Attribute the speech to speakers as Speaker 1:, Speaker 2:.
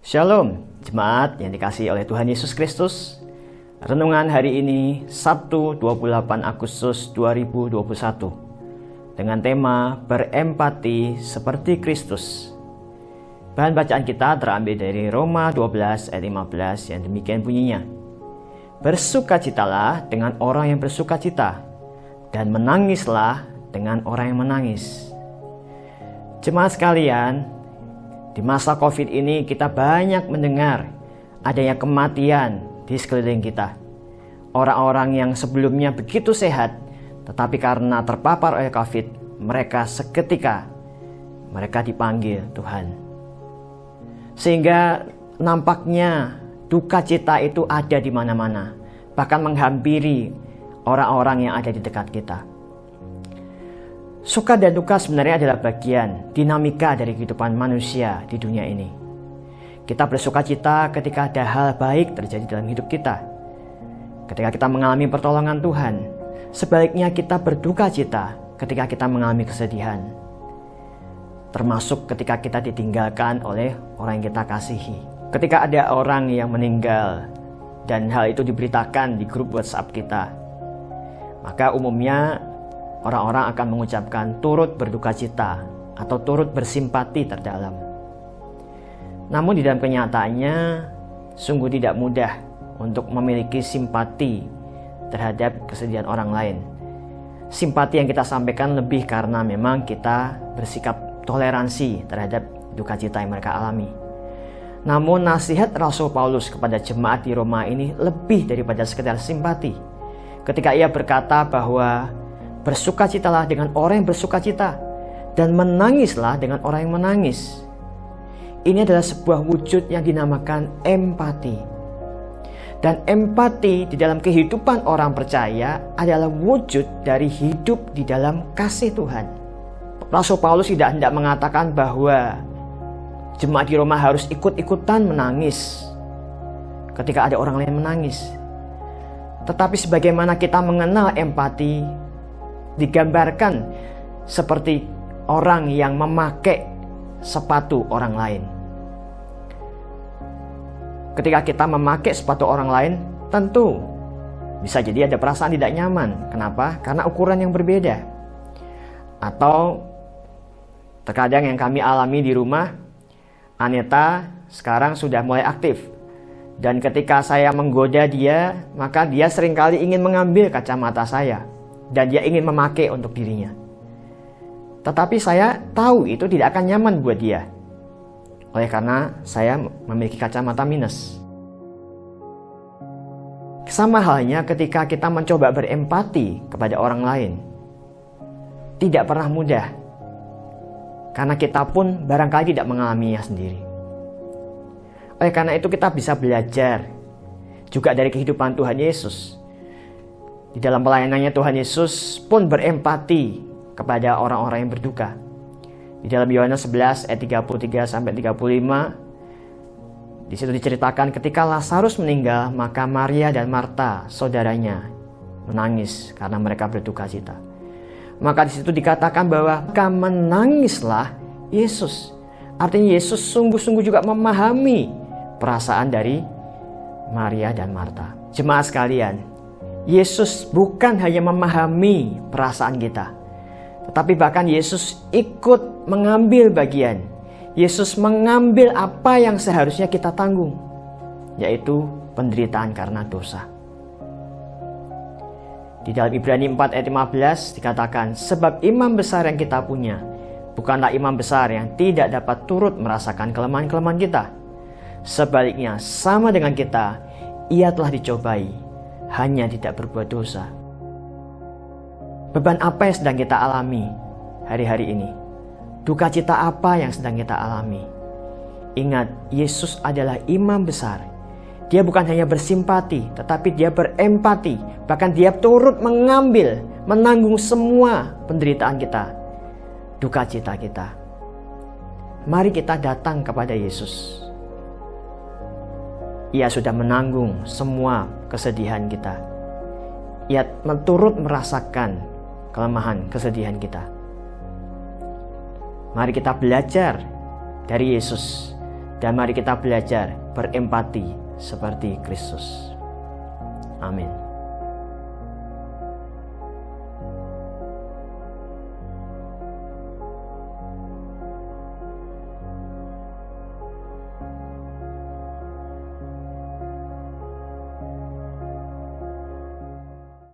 Speaker 1: Shalom, jemaat yang dikasihi oleh Tuhan Yesus Kristus. Renungan hari ini, Sabtu 28 Agustus 2021, dengan tema Berempati seperti Kristus. Bahan bacaan kita terambil dari Roma 12 ayat 15 yang demikian bunyinya. Bersukacitalah dengan orang yang bersukacita, dan menangislah dengan orang yang menangis. Jemaat sekalian, di masa COVID ini kita banyak mendengar adanya kematian di sekeliling kita. Orang-orang yang sebelumnya begitu sehat, tetapi karena terpapar oleh COVID, mereka seketika dipanggil Tuhan. Sehingga nampaknya duka cita itu ada di mana-mana, bahkan menghampiri orang-orang yang ada di dekat kita. Suka dan duka sebenarnya adalah bagian dinamika dari kehidupan manusia di dunia ini. Kita bersuka cita ketika ada hal baik terjadi dalam hidup kita. Ketika kita mengalami pertolongan Tuhan, sebaliknya kita berduka cita ketika kita mengalami kesedihan. Termasuk ketika kita ditinggalkan oleh orang yang kita kasihi. Ketika ada orang yang meninggal dan hal itu diberitakan di grup WhatsApp kita, maka umumnya orang-orang akan mengucapkan turut berduka cita atau turut bersimpati terdalam. Namun di dalam kenyataannya sungguh tidak mudah untuk memiliki simpati terhadap kesedihan orang lain. Simpati yang kita sampaikan lebih karena memang kita bersikap toleransi terhadap duka cita yang mereka alami. Namun nasihat Rasul Paulus kepada jemaat di Roma ini lebih daripada sekedar simpati. Ketika ia berkata bahwa bersukacitalah dengan orang yang bersukacita, dan menangislah dengan orang yang menangis. Ini adalah sebuah wujud yang dinamakan empati. Dan empati di dalam kehidupan orang percaya adalah wujud dari hidup di dalam kasih Tuhan. Rasul Paulus tidak hendak mengatakan bahwa jemaat di Roma harus ikut-ikutan menangis ketika ada orang lain menangis. Tetapi sebagaimana kita mengenal empati, digambarkan seperti orang yang memakai sepatu orang lain. Ketika kita memakai sepatu orang lain, tentu bisa jadi ada perasaan tidak nyaman. Kenapa? Karena ukuran yang berbeda. Atau terkadang yang kami alami di rumah, Aneta sekarang sudah mulai aktif. Dan ketika saya menggoda dia, maka dia seringkali ingin mengambil kacamata saya. Dan dia ingin memakai untuk dirinya. Tetapi saya tahu itu tidak akan nyaman buat dia. Oleh karena saya memiliki kacamata minus. Sama halnya ketika kita mencoba berempati kepada orang lain. Tidak pernah mudah. Karena kita pun barangkali tidak mengalaminya sendiri. Oleh karena itu kita bisa belajar juga dari kehidupan Tuhan Yesus. Di dalam pelayanannya Tuhan Yesus pun berempati kepada orang-orang yang berduka. Di dalam Yohanes 11 ayat 33 sampai 35, di situ diceritakan ketika Lazarus meninggal, maka Maria dan Marta saudaranya menangis karena mereka berduka cita. Maka di situ dikatakan bahwa menangislah Yesus. Artinya Yesus sungguh-sungguh juga memahami perasaan dari Maria dan Marta. Jemaat sekalian, Yesus bukan hanya memahami perasaan kita, tetapi bahkan Yesus ikut mengambil bagian. Yesus mengambil apa yang seharusnya kita tanggung, yaitu penderitaan karena dosa. Di dalam Ibrani 4 ayat 15 dikatakan, sebab imam besar yang kita punya bukanlah imam besar yang tidak dapat turut merasakan kelemahan-kelemahan kita. Sebaliknya, sama dengan kita, ia telah dicobai, hanya tidak berbuat dosa. Beban apa yang sedang kita alami hari-hari ini? Duka cita apa yang sedang kita alami? Ingat, Yesus adalah imam besar. Dia bukan hanya bersimpati, tetapi dia berempati. Bahkan dia turut mengambil, menanggung semua penderitaan kita, duka cita kita. Mari kita datang kepada Yesus. Ia sudah menanggung semua kesedihan kita. Ia turut merasakan kelemahan, kesedihan kita. Mari kita belajar dari Yesus Dan mari kita belajar berempati seperti Kristus. Amin.